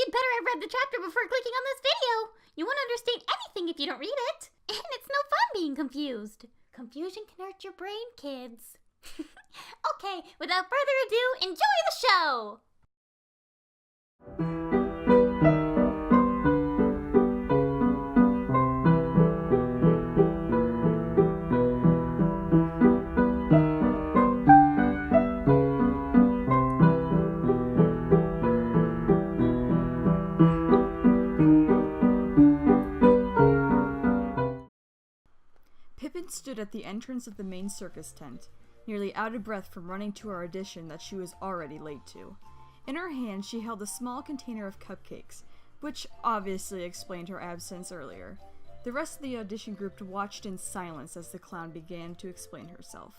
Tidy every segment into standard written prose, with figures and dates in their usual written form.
You'd better have read the chapter before clicking on this video. You won't understand anything if you don't read it. And it's no fun being confused. Confusion can hurt your brain, kids. Okay, without further ado, enjoy the show! Pippin stood at the entrance of the main circus tent, nearly out of breath from running to her audition that she was already late to. In her hand, she held a small container of cupcakes, which obviously explained her absence earlier. The rest of the audition group watched in silence as the clown began to explain herself.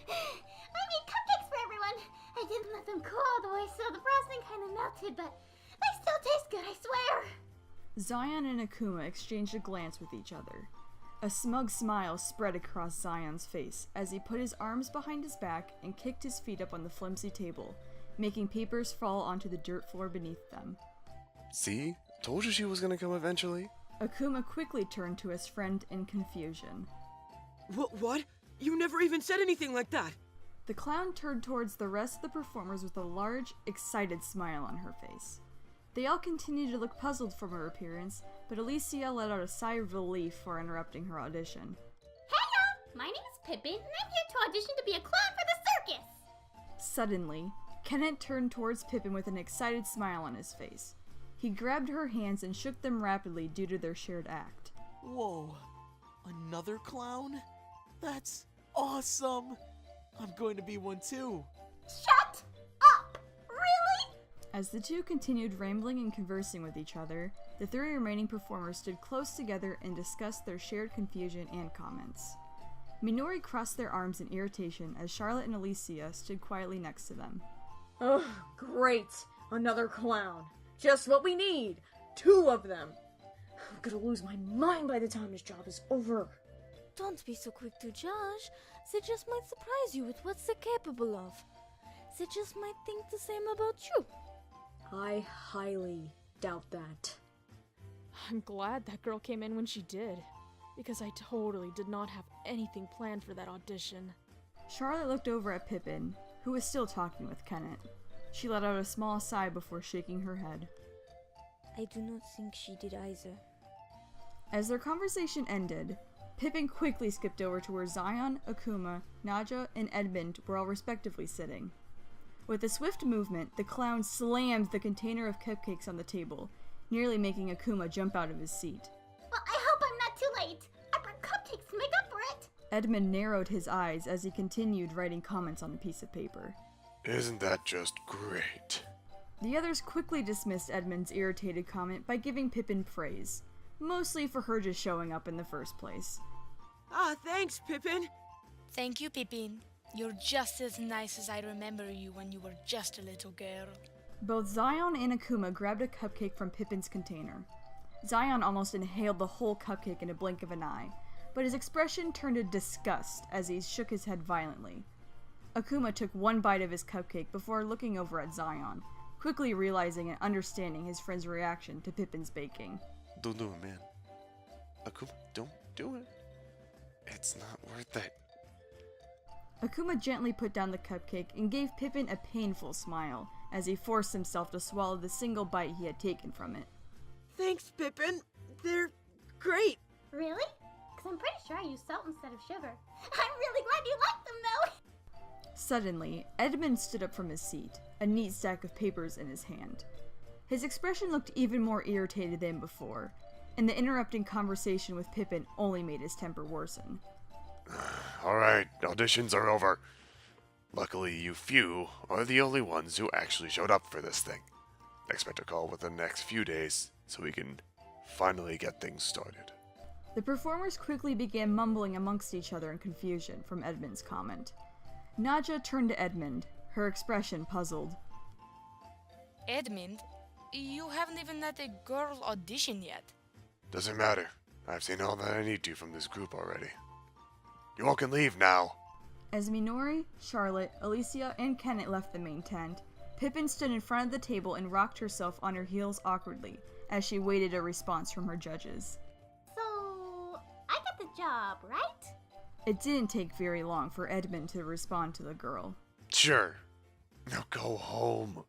I made cupcakes for everyone. I didn't let them cool all the way, so the frosting kind of melted, but they still taste good, I swear. Zion and Akuma exchanged a glance with each other. A smug smile spread across Zion's face as he put his arms behind his back and kicked his feet up on the flimsy table, making papers fall onto the dirt floor beneath them. See? Told you she was gonna come eventually. Akuma quickly turned to his friend in confusion. What? You never even said anything like that! The clown turned towards the rest of the performers with a large, excited smile on her face. They all continued to look puzzled from her appearance, but Alicia let out a sigh of relief for interrupting her audition. Hey, my name is Pippin, and I'm here to audition to be a clown for the circus! Suddenly, Kenneth turned towards Pippin with an excited smile on his face. He grabbed her hands and shook them rapidly due to their shared act. Whoa, another clown? That's awesome! I'm going to be one too. Shut up! Really? As the two continued rambling and conversing with each other, the three remaining performers stood close together and discussed their shared confusion and comments. Minori crossed their arms in irritation as Charlotte and Alicia stood quietly next to them. Ugh, great! Another clown. Just what we need! 2 of them! I'm gonna lose my mind by the time this job is over. Don't be so quick to judge. They just might surprise you with what they're capable of. They just might think the same about you. I highly doubt that. I'm glad that girl came in when she did, because I totally did not have anything planned for that audition. Charlotte looked over at Pippin, who was still talking with Kenneth. She let out a small sigh before shaking her head. I do not think she did either. As their conversation ended, Pippin quickly skipped over to where Zion, Akuma, Naja, and Edmund were all respectively sitting. With a swift movement, the clown slammed the container of cupcakes on the table, nearly making Akuma jump out of his seat. Well, I hope I'm not too late. I brought cupcakes to make up for it. Edmund narrowed his eyes as he continued writing comments on a piece of paper. Isn't that just great? The others quickly dismissed Edmund's irritated comment by giving Pippin praise, mostly for her just showing up in the first place. Thanks, Pippin! Thank you, Pippin. You're just as nice as I remember you when you were just a little girl. Both Zion and Akuma grabbed a cupcake from Pippin's container. Zion almost inhaled the whole cupcake in a blink of an eye, but his expression turned to disgust as he shook his head violently. Akuma took one bite of his cupcake before looking over at Zion, quickly realizing and understanding his friend's reaction to Pippin's baking. Don't do it, man. Akuma, don't do it. It's not worth it. Akuma gently put down the cupcake and gave Pippin a painful smile as he forced himself to swallow the single bite he had taken from it. Thanks, Pippin. They're great. Really? Because I'm pretty sure I used salt instead of sugar. I'm really glad you like them, though! Suddenly, Edmund stood up from his seat, a neat stack of papers in his hand. His expression looked even more irritated than before, and the interrupting conversation with Pippin only made his temper worsen. Alright, auditions are over. Luckily, you few are the only ones who actually showed up for this thing. Expect a call within the next few days, so we can finally get things started. The performers quickly began mumbling amongst each other in confusion from Edmund's comment. Naja turned to Edmund, her expression puzzled. Edmund, you haven't even let a girl audition yet. Doesn't matter. I've seen all that I need to from this group already. You all can leave now. As Minori, Charlotte, Alicia, and Kenneth left the main tent, Pippin stood in front of the table and rocked herself on her heels awkwardly as she waited a response from her judges. So, I got the job, right? It didn't take very long for Edmund to respond to the girl. Sure. Now go home.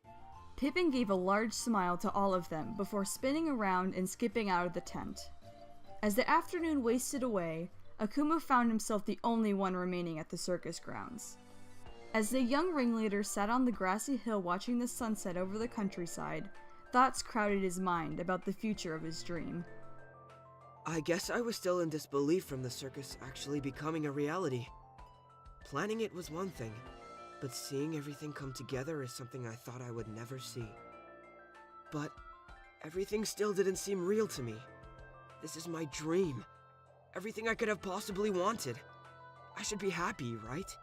Pippin gave a large smile to all of them before spinning around and skipping out of the tent. As the afternoon wasted away, Akuma found himself the only one remaining at the circus grounds. As the young ringleader sat on the grassy hill watching the sunset over the countryside, thoughts crowded his mind about the future of his dream. I guess I was still in disbelief from the circus actually becoming a reality. Planning it was one thing, but seeing everything come together is something I thought I would never see. But everything still didn't seem real to me. This is my dream. Everything I could have possibly wanted. I should be happy, right?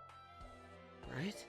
Right?